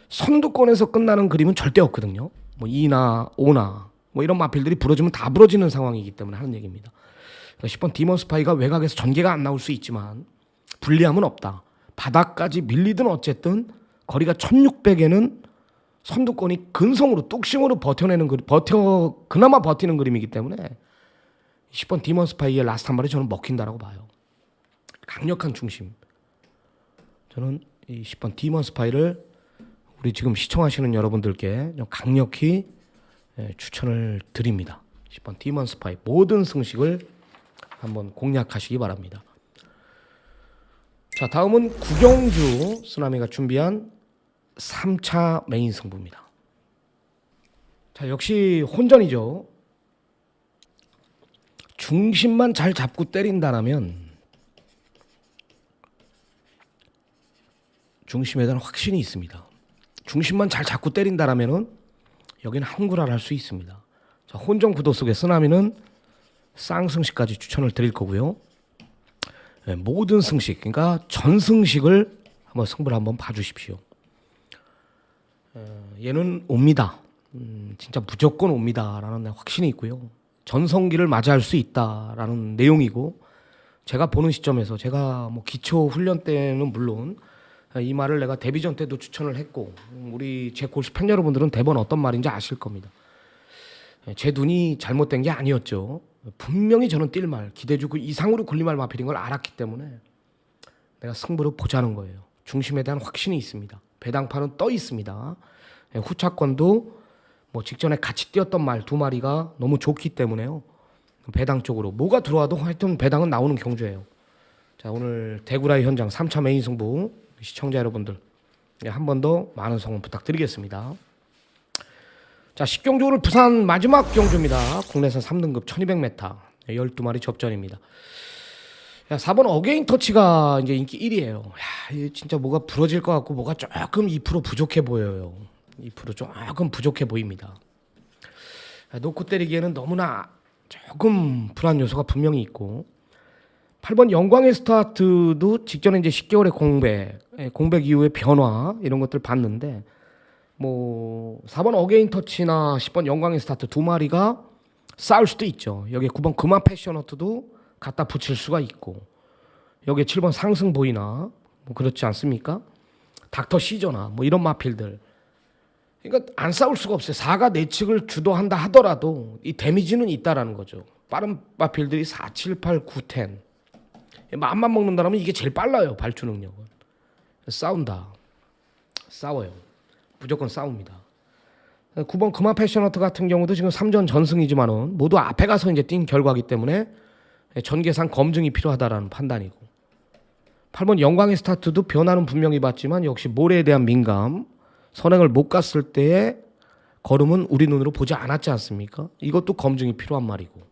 선두권에서 끝나는 그림은 절대 없거든요. 뭐 2나 5나 뭐 이런 마필들이 부러지면 다 부러지는 상황이기 때문에 하는 얘기입니다. 10번 디먼 스파이가 외곽에서 전개가 안 나올 수 있지만 불리함은 없다. 바닥까지 밀리든 어쨌든 거리가 1600에는 선두권이 근성으로 뚝심으로 그나마 버티는 그림이기 때문에 10번 디먼 스파이의 라스트 한 발이 저는 먹힌다라고 봐요. 강력한 중심. 저는 이 10번 디먼 스파이를 우리 지금 시청하시는 여러분들께 좀 강력히 추천을 드립니다. 10번 디먼 스파이 모든 승식을 한번 공략하시기 바랍니다. 자, 다음은 구경주 쓰나미가 준비한 3차 메인 승부입니다. 자, 역시 혼전이죠. 중심만 잘 잡고 때린다라면 중심에 대한 확신이 있습니다. 중심만 잘 잡고 때린다라면은 여기는 한구랄 할 수 있습니다. 자, 혼전 구도 속의 쓰나미는 쌍승식까지 추천을 드릴 거고요. 모든 승식, 그러니까 전승식을 한번 승부를 한번 봐주십시오. 얘는 옵니다. 진짜 무조건 옵니다라는 확신이 있고요. 전성기를 맞이할 수 있다라는 내용이고, 제가 보는 시점에서 제가 뭐 기초 훈련 때는 물론 이 말을 내가 데뷔전 때도 추천을 했고, 우리 제 골수 팬 여러분들은 대번 어떤 말인지 아실 겁니다. 제 눈이 잘못된 게 아니었죠. 분명히 저는 뛸 말, 기대주 그 이상으로 굴림말 마필인 걸 알았기 때문에 내가 승부를 보자는 거예요. 중심에 대한 확신이 있습니다. 배당판은 떠 있습니다. 후차권도 뭐 직전에 같이 뛰었던 말 두 마리가 너무 좋기 때문에요. 배당 쪽으로 뭐가 들어와도 하여튼 배당은 나오는 경주예요. 자, 오늘 대구라이 현장 3차 메인 승부 시청자 여러분들 한 번 더 많은 성원 부탁드리겠습니다. 자, 10경주 오늘 부산 마지막 경주입니다. 국내선 3등급 1200m 12마리 접전입니다. 야, 4번 어게인 터치가 이제 인기 1위예요. 야, 진짜 뭐가 부러질 것 같고 뭐가 조금 2% 부족해 보여요. 2% 조금 부족해 보입니다. 야, 놓고 때리기에는 너무나 조금 불안 요소가 분명히 있고, 8번 영광의 스타트도 직전에 이제 10개월의 공백 이후의 변화 이런 것들 봤는데, 뭐 4번 어게인 터치나 10번 영광의 스타트 두 마리가 싸울 수도 있죠. 여기에 9번 금화 패셔너트도 갖다 붙일 수가 있고, 여기에 7번 상승 보이나 뭐 그렇지 않습니까? 닥터 시저나 뭐 이런 마필들, 그러니까 안 싸울 수가 없어요. 4가 내측을 주도한다 하더라도 이 데미지는 있다라는 거죠. 빠른 마필들이 4, 7, 8, 9, 10 마음만 먹는다면 이게 제일 빨라요. 발주 능력은. 싸워요. 무조건 싸웁니다. 9번 금화 패셔너트 같은 경우도 지금 3전 전승이지만은 모두 앞에 가서 이제 뛴 결과이기 때문에 전개상 검증이 필요하다라는 판단이고, 8번 영광의 스타트도 변화는 분명히 봤지만 역시 모래에 대한 민감, 선행을 못 갔을 때의 걸음은 우리 눈으로 보지 않았지 않습니까? 이것도 검증이 필요한 말이고,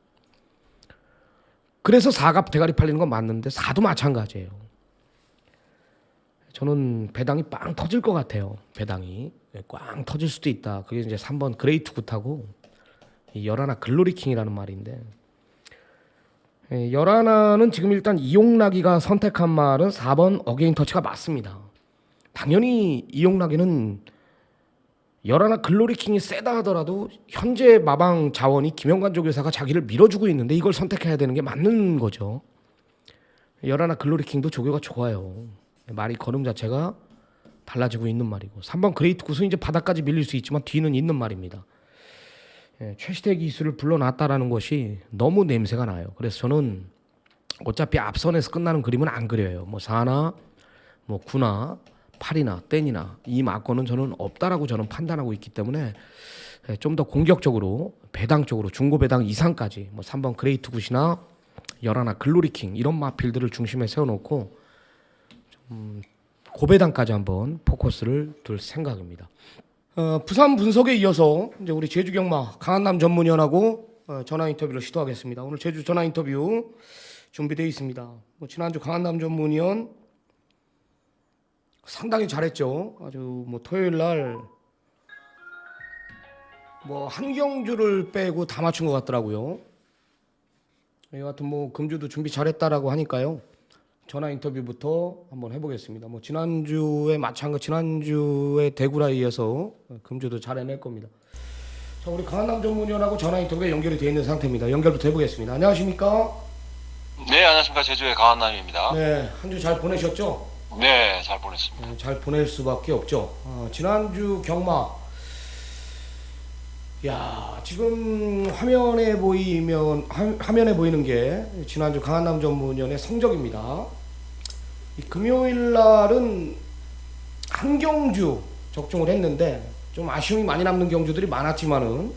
그래서 4가 대가리 팔리는 건 맞는데 4도 마찬가지예요. 저는 배당이 빵 터질 것 같아요. 배당이 꽝 터질 수도 있다. 그게 이제 3번 그레이트 굿하고 열하나 글로리킹이라는 말인데, 열하나는 지금 일단 이용락이가 선택한 말은 4번 어게인 터치가 맞습니다. 당연히 이용락이는 열하나 글로리킹이 세다 하더라도 현재 마방 자원이 김영관 조교사가 자기를 밀어주고 있는데 이걸 선택해야 되는 게 맞는 거죠. 열하나 글로리킹도 조교가 좋아요. 말이 걸음 자체가 달라지고 있는 말이고, 3번 그레이트 굿은 이제 바닥까지 밀릴 수 있지만 뒤는 있는 말입니다. 최시대 기술을 불러놨다라는 것이 너무 냄새가 나요. 그래서 저는 어차피 앞선에서 끝나는 그림은 안 그려요. 뭐 4나 뭐 9나 8이나 땡이나 이 막권은 저는 없다라고 저는 판단하고 있기 때문에 좀 더 공격적으로 배당 쪽으로 중고 배당 이상까지 뭐 3번 그레이트 굿이나 열하나 글로리킹 이런 마필들을 중심에 세워놓고 좀 고배당까지 한번 포커스를 둘 생각입니다. 부산 분석에 이어서 이제 우리 제주 경마 강한남 전문위원하고 전화 인터뷰를 시도하겠습니다. 오늘 제주 전화 인터뷰 준비되어 있습니다. 뭐 지난주 강한남 전문위원 상당히 잘했죠. 아주 뭐 토요일 날 뭐 한 경주를 빼고 다 맞춘 것 같더라고요. 여하튼 뭐 금주도 준비 잘했다라고 하니까요. 전화 인터뷰부터 한번 해보겠습니다. 뭐 지난주에 마찬가지 지난주에 대구라에 이어서 금주도 잘 해낼 겁니다. 자, 우리 강한남 전문위원하고 전화 인터뷰가 연결이 되어 있는 상태입니다. 연결부터 해보겠습니다. 안녕하십니까? 네, 안녕하십니까. 제주의 강한남입니다. 네, 한 주 잘 보내셨죠? 네, 잘 보냈습니다. 잘 보낼 수밖에 없죠. 지난주 경마, 야, 지금 화면에 보이는 게 지난주 강한남 전문위원의 성적입니다. 이 금요일 날은 한 경주 적중을 했는데 좀 아쉬움이 많이 남는 경주들이 많았지만은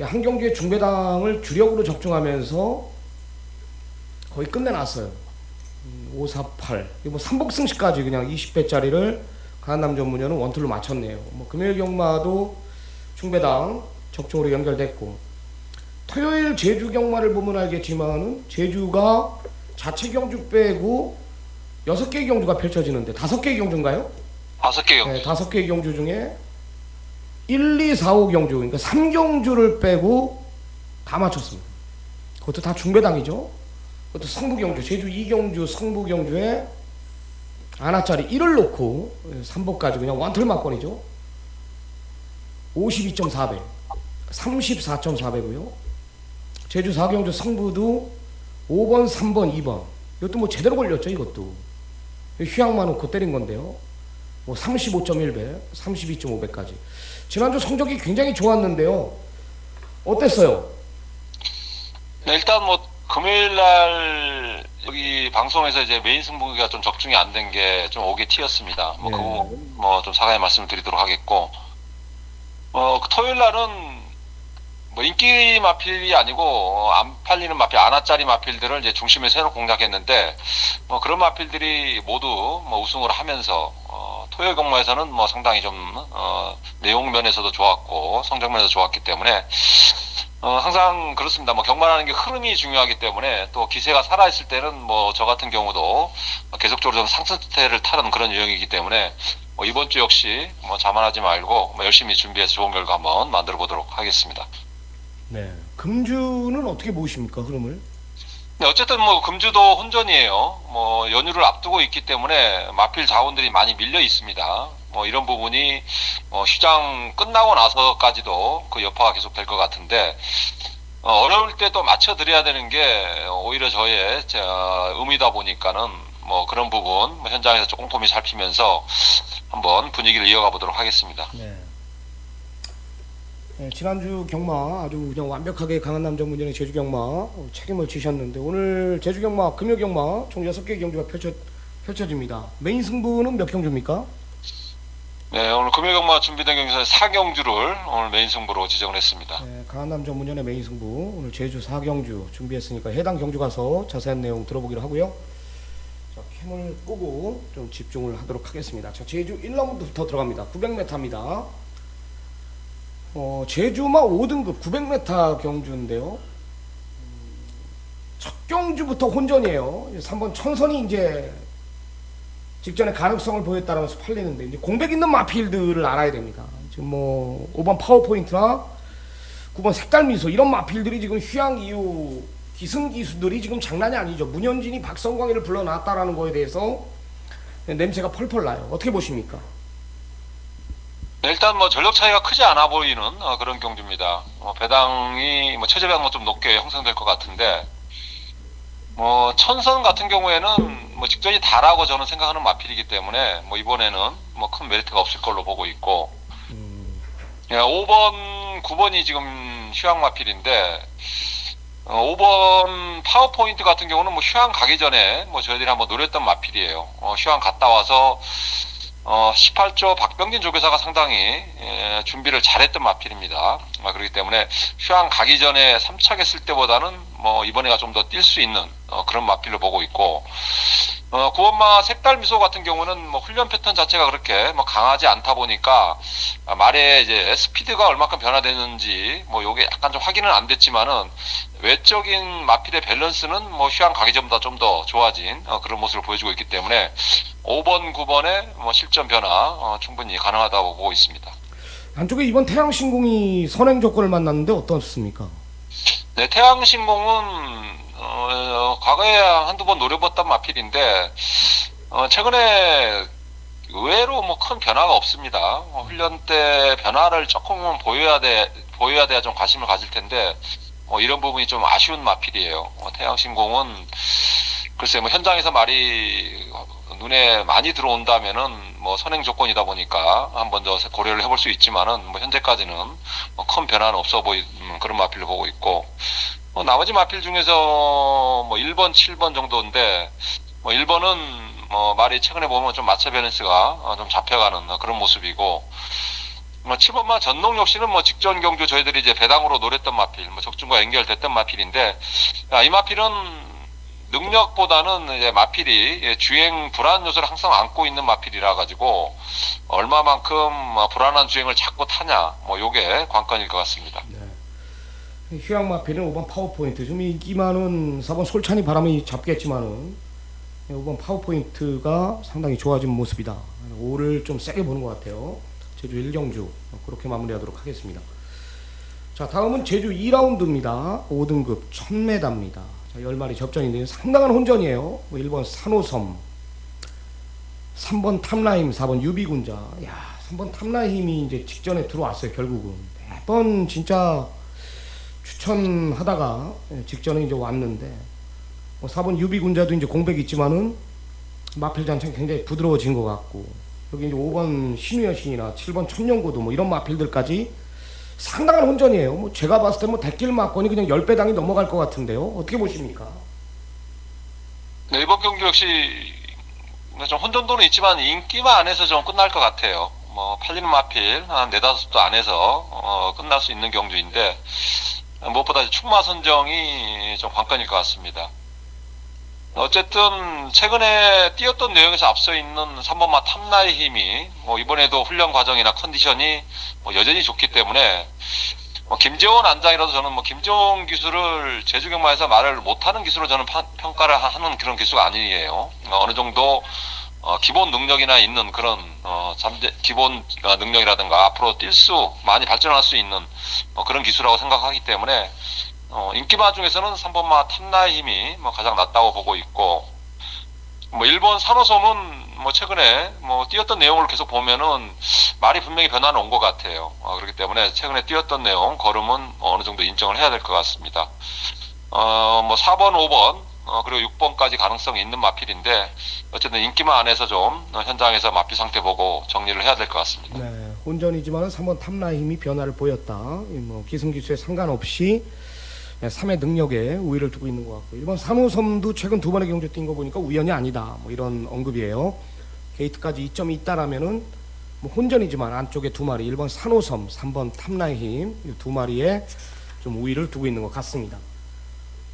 한 경주의 중배당을 주력으로 적중하면서 거의 끝내놨어요. 548. 이거 뭐 삼복승시까지 그냥 20배짜리를 강한남 전문위원은 원툴로 맞췄네요. 뭐 금요일 경마도 중배당 적중으로 연결됐고, 토요일 제주 경마를 보면 알겠지만은 제주가 자체 경주 빼고 6개의 경주가 펼쳐지는데 5개의 경주인가요? 5개 네, 5개의 경주 중에 1, 2, 4, 5 경주, 그러니까 3경주를 빼고 다 맞췄습니다. 그것도 다 중배당이죠. 그것도 성부경주, 제주 2경주 성부경주에 아나짜리 1을 놓고 3복까지 그냥 원툴 막권이죠. 52.4배, 34.4배고요. 제주 4경주 성부도 5번, 3번, 2번. 이것도 뭐 제대로 걸렸죠, 이것도. 휴양만 놓고 때린 건데요. 뭐 35.1배, 32.5배까지. 지난주 성적이 굉장히 좋았는데요. 어땠어요? 네, 일단 뭐 금요일 날 여기 방송에서 이제 메인 승부가 좀 적중이 안 된 게 좀 오게 튀었습니다. 뭐 네. 그 부분 뭐좀 사과의 말씀을 드리도록 하겠고, 그 토요일 날은 뭐 인기 마필이 아니고 안 팔리는 마필, 아나짜리 마필들을 이제 중심에 새로 공략했는데, 뭐 그런 마필들이 모두 뭐 우승을 하면서 토요일 경마에서는 뭐 상당히 좀 내용 면에서도 좋았고 성적 면에서 좋았기 때문에 항상 그렇습니다. 뭐 경마라는 게 흐름이 중요하기 때문에 또 기세가 살아있을 때는 뭐 저 같은 경우도 계속적으로 좀 상승세를 타는 그런 유형이기 때문에 뭐 이번 주 역시 뭐 자만하지 말고 뭐 열심히 준비해서 좋은 결과 한번 만들어 보도록 하겠습니다. 네. 금주는 어떻게 보십니까, 흐름을? 네, 어쨌든 뭐 금주도 혼전이에요. 뭐 연휴를 앞두고 있기 때문에 마필 자원들이 많이 밀려 있습니다. 뭐 이런 부분이 휴장 끝나고 나서까지도 그 여파가 계속 될 것 같은데, 어려울 때 또 맞춰드려야 되는 게 오히려 저의 의미다 보니까는 뭐 그런 부분 뭐 현장에서 조금 꼼꼼히 살피면서 한번 분위기를 이어가 보도록 하겠습니다. 네. 네, 지난주 경마 아주 그냥 완벽하게 강한남 전문위원의 제주 경마 책임을 지셨는데, 오늘 제주 경마, 금요 경마 총 6개의 경주가 펼쳐집니다. 메인 승부는 몇 경주입니까? 네, 오늘 금요 경마 준비된 경기에서 4경주를 오늘 메인 승부로 지정을 했습니다. 네, 강한남 전문위원의 메인 승부 오늘 제주 4경주 준비했으니까 해당 경주 가서 자세한 내용 들어보기로 하고요. 자, 캠을 끄고 좀 집중을 하도록 하겠습니다. 자, 제주 1라운드부터 들어갑니다. 900m입니다. 제주마 5등급 900m 경주인데요. 첫 경주부터 혼전이에요. 3번 천선이 이제 직전에 가능성을 보였다라면서 팔리는데, 이제 공백 있는 마필들을 알아야 됩니다. 지금 뭐 5번 파워포인트나 9번 색달미소 이런 마필들이 지금 휴양 이후 기승기수들이 지금 장난이 아니죠. 문현진이 박성광이를 불러놨다라는 거에 대해서 냄새가 펄펄 나요. 어떻게 보십니까? 네, 일단 뭐 전력 차이가 크지 않아 보이는 그런 경주입니다. 배당이 뭐 최저배당 좀 높게 형성될 것 같은데, 뭐 천선 같은 경우에는 뭐 직전이 다라고 저는 생각하는 마필이기 때문에 뭐 이번에는 뭐 큰 메리트가 없을 걸로 보고 있고, 5번, 9번이 지금 휴양 마필인데, 5번 파워포인트 같은 경우는 뭐 휴양 가기 전에 뭐 저희들이 한번 노렸던 마필이에요. 휴양 갔다 와서 18조 박병진 조교사가 상당히 준비를 잘했던 마필입니다. 그렇기 때문에 휴양 가기 전에 3착 했을 때보다는 뭐 이번에가 좀 더 뛸 수 있는 그런 마필로 보고 있고, 9번마 색달미소 같은 경우는 뭐 훈련 패턴 자체가 그렇게 뭐 강하지 않다 보니까 말에 이제 스피드가 얼마큼 변화되는지 뭐 요게 약간 좀 확인은 안 됐지만은 외적인 마필의 밸런스는 뭐 휴양 가기 전보다 좀 더 좋아진 그런 모습을 보여주고 있기 때문에 5번, 9번의 뭐 실전 변화 충분히 가능하다고 보고 있습니다. 안쪽에 이번 태양신공이 선행 조건을 만났는데 어떻습니까? 네, 태양신공은 과거에 한두 번 노려봤던 마필인데 최근에 의외로 뭐 큰 변화가 없습니다. 훈련 때 변화를 조금은 보여야 돼야 좀 관심을 가질 텐데 뭐 이런 부분이 좀 아쉬운 마필이에요. 태양신공은 글쎄 뭐 현장에서 말이 눈에 많이 들어온다면은 뭐 선행 조건이다 보니까 한번 더 고려를 해볼 수 있지만은 뭐 현재까지는 뭐 큰 변화는 없어 보이는 그런 마필로 보고 있고, 나머지 마필 중에서 뭐 1번, 7번 정도인데, 뭐 1번은 뭐 말이 최근에 보면 좀 마차 밸런스가 좀 잡혀가는 그런 모습이고, 뭐 7번마 전농 역시는 뭐 직전 경주 저희들이 이제 배당으로 노렸던 마필, 뭐 적중과 연결됐던 마필인데, 이 마필은 능력보다는 이제 마필이 주행 불안 요소를 항상 안고 있는 마필이라 가지고 얼마만큼 불안한 주행을 자꾸 타냐, 뭐 요게 관건일 것 같습니다. 네. 휴양 마필은 5번 파워포인트, 좀 인기 많은 4번 솔찬이 바람이 잡겠지만은 5번 파워포인트가 상당히 좋아진 모습이다. 5를 좀 세게 보는 것 같아요. 제주 1경주 그렇게 마무리하도록 하겠습니다. 자, 다음은 제주 2라운드입니다. 5등급 1000m입니다. 자, 10마리 접전인데요. 상당한 혼전이에요. 뭐 1번 산호섬, 3번 탐라힘, 4번 유비군자. 야, 3번 탐라힘이 이제 직전에 들어왔어요. 결국은 매번 진짜 추천하다가 직전에 이제 왔는데, 4번 유비군자도 이제 공백이 있지만은 마필 잔창 굉장히 부드러워진 것 같고, 여기 이제 5번 신우여신이나 7번 천년고도 뭐 이런 마필들까지 상당한 혼전이에요. 뭐 제가 봤을 때 뭐 대길 막건이 그냥 10배당이 넘어갈 것 같은데요. 어떻게 보십니까? 네, 이번 경기 역시 좀 혼전도는 있지만 인기만 안에서 좀 끝날 것 같아요. 뭐 팔리는 마필 한 4-5도 안에서 끝날 수 있는 경주인데, 무엇보다 충마 선정이 좀 관건일 것 같습니다. 어쨌든 최근에 뛰었던 내용에서 앞서 있는 3번마 탐나의 힘이 뭐 이번에도 훈련 과정이나 컨디션이 뭐 여전히 좋기 때문에, 김재원 안장이라도 저는 뭐 김재원 기수를 제주경마에서 말을 못하는 기수로 저는 평가를 하는 그런 기수가 아니에요. 어느 정도 기본 능력이나 있는 그런 기본 능력이라든가 앞으로 뛸 수 많이 발전할 수 있는 그런 기수라고 생각하기 때문에, 인기마 중에서는 3번마 탐나의 힘이 뭐 가장 낫다고 보고 있고, 뭐 1번 산호섬은 뭐 최근에 뭐 뛰었던 내용을 계속 보면은 말이 분명히 변화는 온 것 같아요. 그렇기 때문에 최근에 뛰었던 내용 걸음은 어느 정도 인정을 해야 될 것 같습니다. 뭐 4번, 5번 그리고 6번까지 가능성이 있는 마필인데, 어쨌든 인기마 안에서 좀 현장에서 마필 상태 보고 정리를 해야 될 것 같습니다. 네, 혼전이지만 3번 탐나의 힘이 변화를 보였다. 뭐 기승기수에 상관없이 3의 능력에 우위를 두고 있는 것 같고, 1번 산호섬도 최근 2번의 경주 뛴 거 보니까 우연이 아니다, 뭐 이런 언급이에요. 게이트까지 2점이 있다라면은 뭐 혼전이지만 안쪽에 2마리, 1번 산호섬, 3번 탐나의 힘, 이 2마리에 좀 우위를 두고 있는 것 같습니다.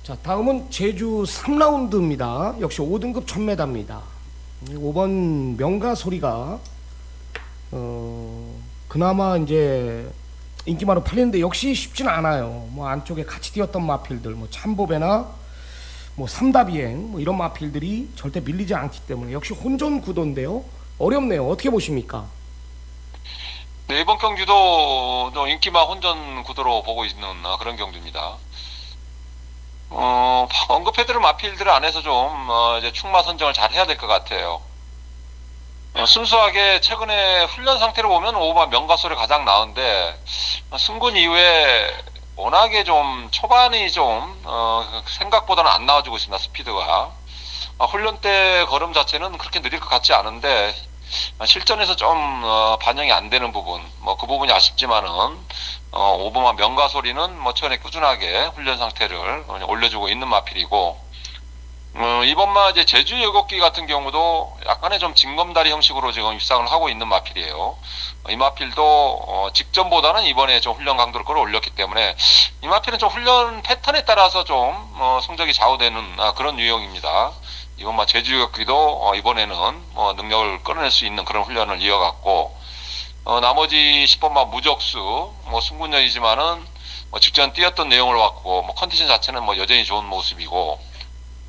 자, 다음은 제주 3라운드입니다. 역시 5등급 1000m입니다. 5번 명가소리가 그나마 이제 인기마로 팔리는데 역시 쉽지는 않아요. 뭐 안쪽에 같이 뛰었던 마필들, 뭐 참보배나 뭐 삼다비행 뭐 이런 마필들이 절대 밀리지 않기 때문에 역시 혼전 구도인데요. 어렵네요. 어떻게 보십니까? 네, 이번 경주도 인기마 혼전 구도로 보고 있는 그런 경주입니다. 언급해드릴 마필들 안에서 좀 이제 충마 선정을 잘 해야 될 것 같아요. 순수하게 최근에 훈련 상태를 보면 5번 명가소리 가장 나은데, 승군 이후에 워낙에 좀 초반이 좀 생각보다는 안 나와주고 있습니다. 스피드가 훈련 때 걸음 자체는 그렇게 느릴 것 같지 않은데, 실전에서 좀 반영이 안 되는 부분, 뭐 그 부분이 아쉽지만은 5번마 명가소리는 뭐 최근에 꾸준하게 훈련 상태를 올려주고 있는 마필이고, 이번마 이제 제주 여곡기 같은 경우도 약간의 좀 징검다리 형식으로 지금 입상을 하고 있는 마필이에요. 이 마필도 직전보다는 이번에 좀 훈련 강도를 끌어올렸기 때문에 이 마필은 좀 훈련 패턴에 따라서 좀 성적이 좌우되는 그런 유형입니다. 이번마 제주 여곡기도 이번에는 능력을 끌어낼 수 있는 그런 훈련을 이어갔고, 나머지 10번마 무적수 뭐 승군여이지만은 직전 뛰었던 내용을 봤고, 뭐 컨디션 자체는 뭐 여전히 좋은 모습이고,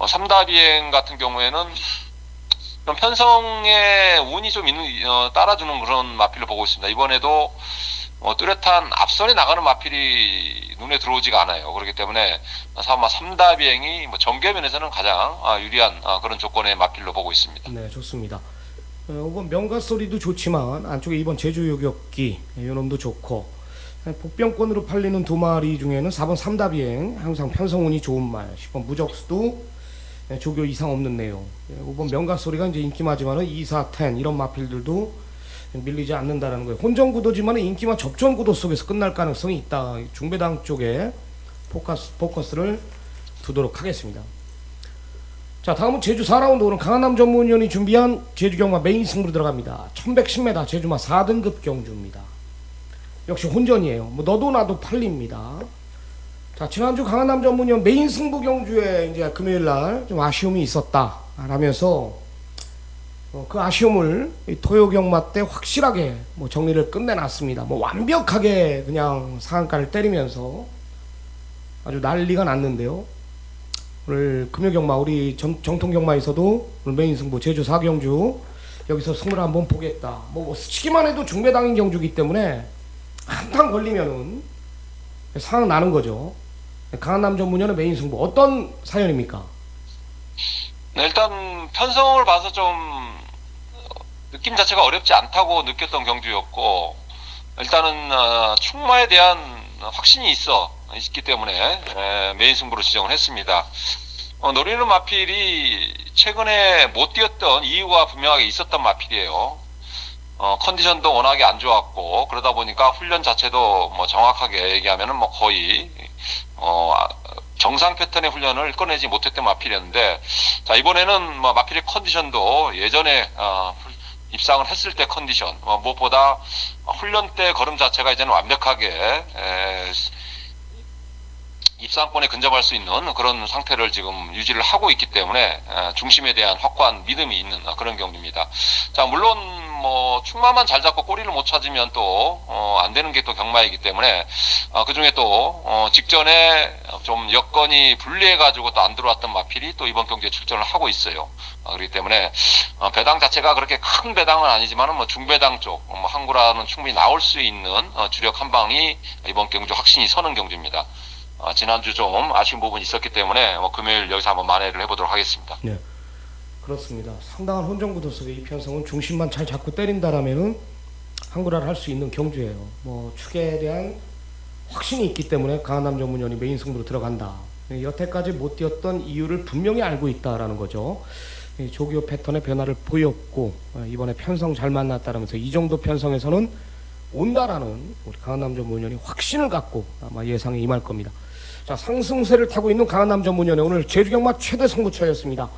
삼다비행 같은 경우에는 좀 편성의 운이 좀 있는, 따라주는 그런 마필을 보고 있습니다. 이번에도 뚜렷한 앞선에 나가는 마필이 눈에 들어오지가 않아요. 그렇기 때문에 삼다비행이 뭐 전개면에서는 가장 유리한 그런 조건의 마필로 보고 있습니다. 네, 좋습니다. 5번 명가소리도 좋지만 안쪽에 2번 제주요격기 요놈도 좋고, 복병권으로 팔리는 두 마리 중에는 4번 삼다비행 항상 편성운이 좋은 말, 10번 무적수도 조교 이상 없는 내용, 5번 명가소리가 이제 인기마지만은 2, 4, 10 이런 마필들도 밀리지 않는다라는 거예요. 혼전구도지만 인기마 접전구도 속에서 끝날 가능성이 있다. 중배당 쪽에 포커스를 두도록 하겠습니다. 자, 다음은 제주 4라운드. 오늘 강한남 전문위원이 준비한 제주경마 메인 승부로 들어갑니다. 1110m 제주마 4등급 경주입니다. 역시 혼전이에요. 뭐 너도 나도 팔립니다. 자, 지난주 강한남 전문위원 메인 승부 경주에 이제 금요일날 좀 아쉬움이 있었다 라면서 그 아쉬움을 토요 경마 때 확실하게 뭐 정리를 끝내놨습니다. 뭐 완벽하게 그냥 상한가를 때리면서 아주 난리가 났는데요. 오늘 금요 경마, 우리 정통 경마에서도 오늘 메인 승부 제주 4경주 여기서 승부를 한번 보겠다. 뭐 스치기만 해도 중배당인 경주이기 때문에 한탕 걸리면은 상황 나는 거죠. 강한남 전문위원의 메인 승부 어떤 사연입니까? 네, 일단 편성을 봐서 좀 느낌 자체가 어렵지 않다고 느꼈던 경주였고, 일단은 충마에 대한 확신이 있기 때문에 메인 승부로 지정을 했습니다. 노리는 마필이 최근에 못 뛰었던 이유가 분명하게 있었던 마필이에요. 컨디션도 워낙에 안 좋았고, 그러다 보니까 훈련 자체도 뭐 정확하게 얘기하면은 뭐 거의 정상 패턴의 훈련을 꺼내지 못했던 마필이었는데, 자, 이번에는 뭐 마필의 컨디션도 예전에 입상을 했을 때 컨디션, 무엇보다 훈련 때 걸음 자체가 이제는 완벽하게 입상권에 근접할 수 있는 그런 상태를 지금 유지를 하고 있기 때문에 중심에 대한 확고한 믿음이 있는 그런 경기입니다. 자, 물론 뭐 충마만 잘 잡고 꼬리를 못 찾으면 또 안 되는 게 또 경마이기 때문에 그 중에 또 직전에 좀 여건이 불리해 가지고 또 안 들어왔던 마필이 또 이번 경기에 출전을 하고 있어요. 그렇기 때문에 배당 자체가 그렇게 큰 배당은 아니지만은 뭐 중배당 쪽 항구라는 충분히 나올 수 있는 주력 한 방이 이번 경주 확신이 서는 경주입니다. 지난주 좀 아쉬운 부분이 있었기 때문에 금요일 여기서 한번 만회를 해보도록 하겠습니다. 네, 그렇습니다. 상당한 혼전구도 속에 이 편성은 중심만 잘 잡고 때린다라면은 항구라를 할 수 있는 경주예요. 뭐 축에 대한 확신이 있기 때문에 강한남 전문위원이 메인 승부로 들어간다. 여태까지 못 뛰었던 이유를 분명히 알고 있다라는 거죠. 조교 패턴의 변화를 보였고 이번에 편성 잘 만났다라면서 이 정도 편성에서는 온다라는 우리 강한남 전문위원이 확신을 갖고 아마 예상에 임할 겁니다. 자, 상승세를 타고 있는 강한남 전문위원의 오늘 제주경마 최대 승부처였습니다.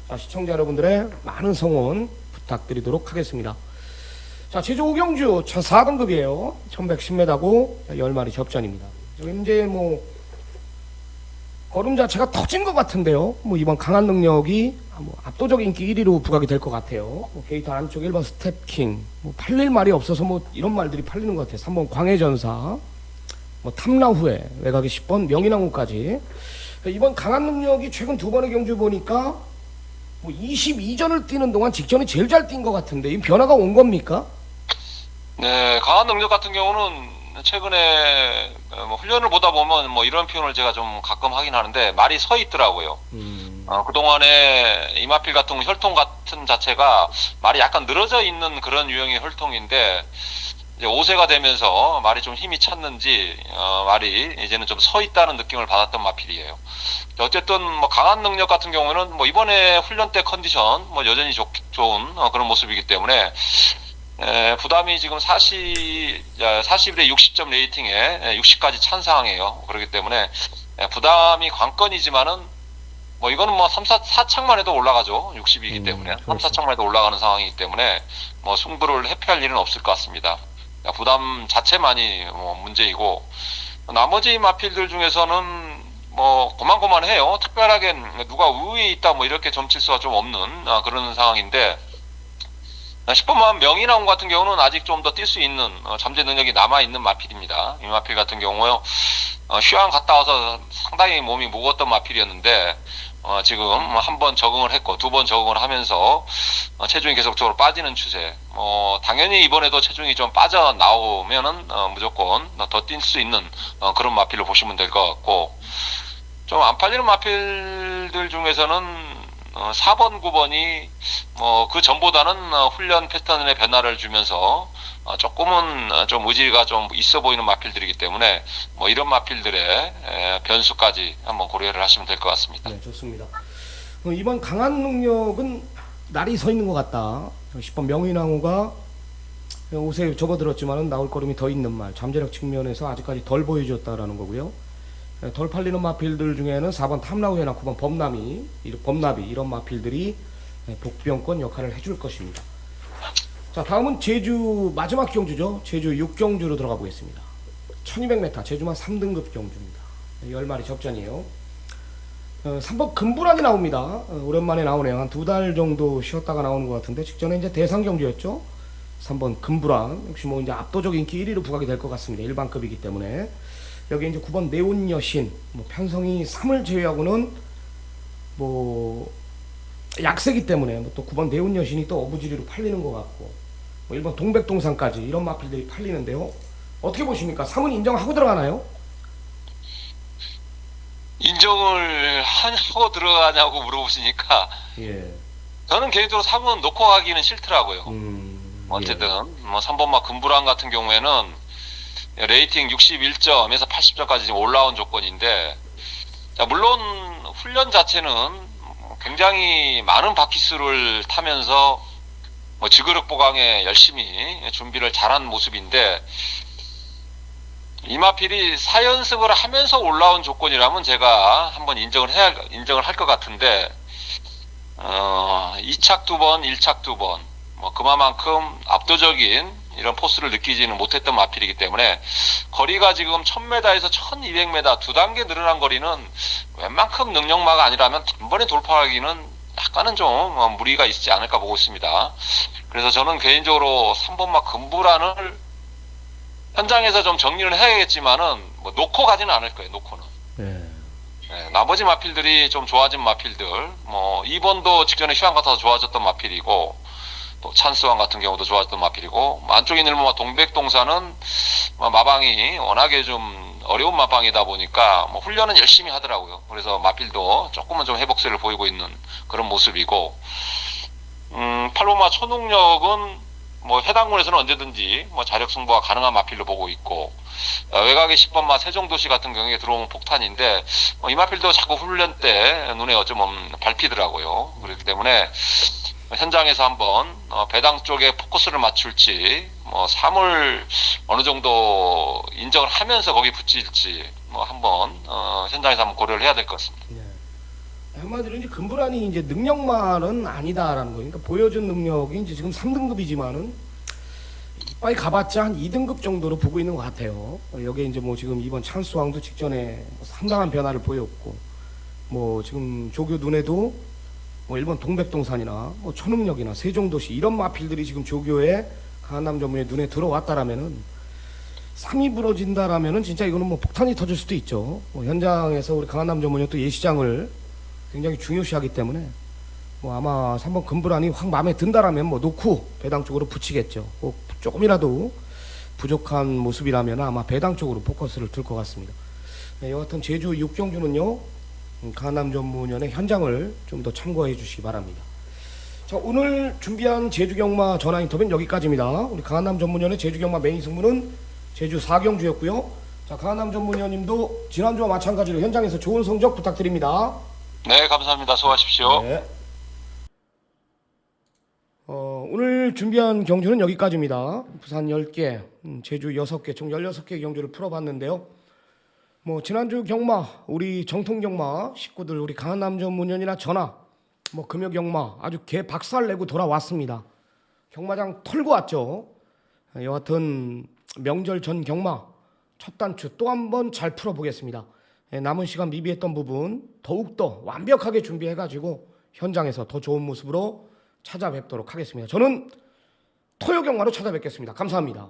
자, 시청자 여러분들의 많은 성원 부탁드리도록 하겠습니다. 자, 제주 5경주 4등급이에요. 1110m고 10마리 접전입니다. 이제 뭐 걸음 자체가 터진 것 같은데요. 뭐 이번 강한 능력이 뭐 압도적 인기 1위로 부각이 될 것 같아요. 뭐 게이트 안쪽 1번 스텝킹, 뭐 팔릴 말이 없어서 뭐 이런 말들이 팔리는 것 같아요. 3번 광해전사, 뭐 탐라후에 외곽에 10번 명인항구까지. 이번 강한 능력이 최근 두 번의 경주 보니까 뭐 22전을 뛰는 동안 직전이 제일 잘 뛴 것 같은데 이 변화가 온 겁니까? 네, 강한 능력 같은 경우는 최근에 뭐 훈련을 보다 보면 뭐 이런 표현을 제가 좀 가끔 하긴 하는데 말이 서 있더라고요. 그동안에 이마필 같은 혈통 같은 자체가 말이 약간 늘어져 있는 그런 유형의 혈통인데 이제 5세가 되면서 말이 좀 힘이 찼는지 말이 이제는 좀 서 있다는 느낌을 받았던 마필이에요. 어쨌든 뭐 강한 능력 같은 경우는 뭐 이번에 훈련 때 컨디션 뭐 여전히 좋은 그런 모습이기 때문에 부담이 지금 40일에 60점 레이팅에 60까지 찬 상황이에요. 그렇기 때문에 부담이 관건이지만은 뭐 이거는 뭐 4창만 해도 올라가죠. 60이기 때문에 3, 4창만 해도 올라가는 상황이기 때문에 뭐 승부를 회피할 일은 없을 것 같습니다. 부담 자체만이 뭐 문제이고 나머지 마필들 중에서는 뭐 고만고만해요. 특별하게 누가 우위에 있다 뭐 이렇게 점칠 수가 좀 없는 그런 상황인데 10번만 명인항 같은 경우는 아직 좀 더 뛸 수 있는 잠재 능력이 남아있는 마필입니다. 이 마필 같은 경우요 휴양 갔다 와서 상당히 몸이 무거웠던 마필이었는데 지금 한 번 적응을 했고 두 번 적응을 하면서 체중이 계속적으로 빠지는 추세. 당연히 이번에도 체중이 좀 빠져나오면은 무조건 더 뛸 수 있는 그런 마필로 보시면 될 것 같고 좀 안 팔리는 마필들 중에서는 4번, 9번이 뭐 그 전보다는 훈련 패턴의 변화를 주면서 조금은 좀 의지가 좀 있어 보이는 마필들이기 때문에 뭐 이런 마필들의 변수까지 한번 고려를 하시면 될 것 같습니다. 네, 좋습니다. 이번 강한 능력은 날이 서 있는 것 같다. 10번 명인왕후가 옷에 접어들었지만은 나올 걸음이 더 있는 말. 잠재력 측면에서 아직까지 덜 보여줬다라는 거고요. 덜 팔리는 마필들 중에는 4번 탐라우에나 9번 범나비 이런 마필들이 복병권 역할을 해줄 것입니다. 자, 다음은 제주 마지막 경주죠. 제주 6경주로 들어가 보겠습니다. 1200m 제주만 3등급 경주입니다. 10마리 접전이에요. 3번 금불안이 나옵니다. 오랜만에 나오네요. 한 2달 정도 쉬었다가 나오는 것 같은데 직전에 이제 대상 경주였죠. 3번 금불안 역시 뭐 이제 압도적 인기 1위로 부각이 될 것 같습니다. 일반급이기 때문에. 여기 이제 9번 내온 여신, 뭐 편성이 3을 제외하고는 뭐 약세기 때문에 뭐 또 9번 내온 여신이 또 어부지리로 팔리는 것 같고, 뭐 1번 동백동산까지 이런 마필들이 팔리는데요. 어떻게 보십니까? 3은 인정하고 들어가나요? 인정을 하고 들어가냐고 물어보시니까 예. 저는 개인적으로 3은 놓고 가기는 싫더라고요. 어쨌든 예. 뭐 3번마 금불안 같은 경우에는 레이팅 61점에서 80점까지 지금 올라온 조건인데, 자, 물론 훈련 자체는 굉장히 많은 바퀴수를 타면서 뭐 지그력 보강에 열심히 준비를 잘한 모습인데, 이마필이 4연승을 하면서 올라온 조건이라면 제가 한번 인정을 할 것 같은데, 2착 2번, 1착 2번, 뭐 그만큼 압도적인 이런 포스를 느끼지는 못했던 마필이기 때문에 거리가 지금 1000m에서 1200m 두 단계 늘어난 거리는 웬만큼 능력마가 아니라면 단번에 돌파하기는 약간은 좀 무리가 있지 않을까 보고 있습니다. 그래서 저는 개인적으로 3번마 금불안을 현장에서 좀 정리를 해야겠지만은 뭐 놓고 가지는 않을 거예요. 놓고는. 네, 나머지 마필들이 좀 좋아진 마필들, 뭐 2번도 직전에 휴양 같아서 좋아졌던 마필이고, 또 찬스왕 같은 경우도 좋아졌던 마필이고, 안쪽에 있는 뭐 동백동산은 마방이 워낙에 좀 어려운 마방이다 보니까 뭐 훈련은 열심히 하더라고요. 그래서 마필도 조금은 좀 회복세를 보이고 있는 그런 모습이고, 8번마 초능력은 뭐 해당군에서는 언제든지 뭐 자력 승부가 가능한 마필로 보고 있고, 외곽의 10번마 세종도시 같은 경우에 들어오면 폭탄인데, 이 마필도 자꾸 훈련 때 눈에 어쩌면 밟히더라고요. 그렇기 때문에 현장에서 한번 배당 쪽에 포커스를 맞출지, 뭐 3을 어느 정도 인정을 하면서 거기 붙일지 뭐 한번 현장에서 한번 고려를 해야 될 것 같습니다. 네. 한마디로 이제 금불안이 이제 능력만은 아니다라는 거예요. 그러니까 보여준 능력이 이제 지금 3등급이지만은 빨리 가봤자 한 2등급 정도로 보고 있는 것 같아요. 여기에 이제 뭐 지금 이번 찬스왕도 직전에 상당한 변화를 보였고, 뭐 지금 조교 눈에도 뭐 일본 동백동산이나 뭐 초능력이나 세종도시 이런 마필들이 지금 조교의 강한남 전문의 눈에 들어왔다라면은 3이 부러진다라면은 진짜 이거는 뭐 폭탄이 터질 수도 있죠. 뭐 현장에서 우리 강한남 전문의 또 예시장을 굉장히 중요시하기 때문에 뭐 아마 3번 금불안이 확 마음에 든다라면 뭐 놓고 배당 쪽으로 붙이겠죠. 꼭 조금이라도 부족한 모습이라면 아마 배당 쪽으로 포커스를 둘 것 같습니다. 네, 여하튼 제주 6경주는요 강남 전문연의 현장을 좀 더 참고해 주시기 바랍니다. 자, 오늘 준비한 제주경마 전화 인터뷰는 여기까지입니다. 우리 강남 전문연의 제주경마 메인 승부는 제주 4경주였고요. 자, 강남 전문연님도 지난주와 마찬가지로 현장에서 좋은 성적 부탁드립니다. 네, 감사합니다. 수고하십시오. 네. 오늘 준비한 경주는 여기까지입니다. 부산 10개, 제주 6개, 총 16개 경주를 풀어봤는데요. 뭐 지난주 경마, 우리 정통 경마 식구들, 우리 강한남 전문연이나 전화, 뭐 금요 경마 아주 개 박살 내고 돌아왔습니다. 경마장 털고 왔죠. 여하튼 명절 전 경마 첫 단추 또 한 번 잘 풀어보겠습니다. 남은 시간 미비했던 부분 더욱더 완벽하게 준비해가지고 현장에서 더 좋은 모습으로 찾아뵙도록 하겠습니다. 저는 토요 경마로 찾아뵙겠습니다. 감사합니다.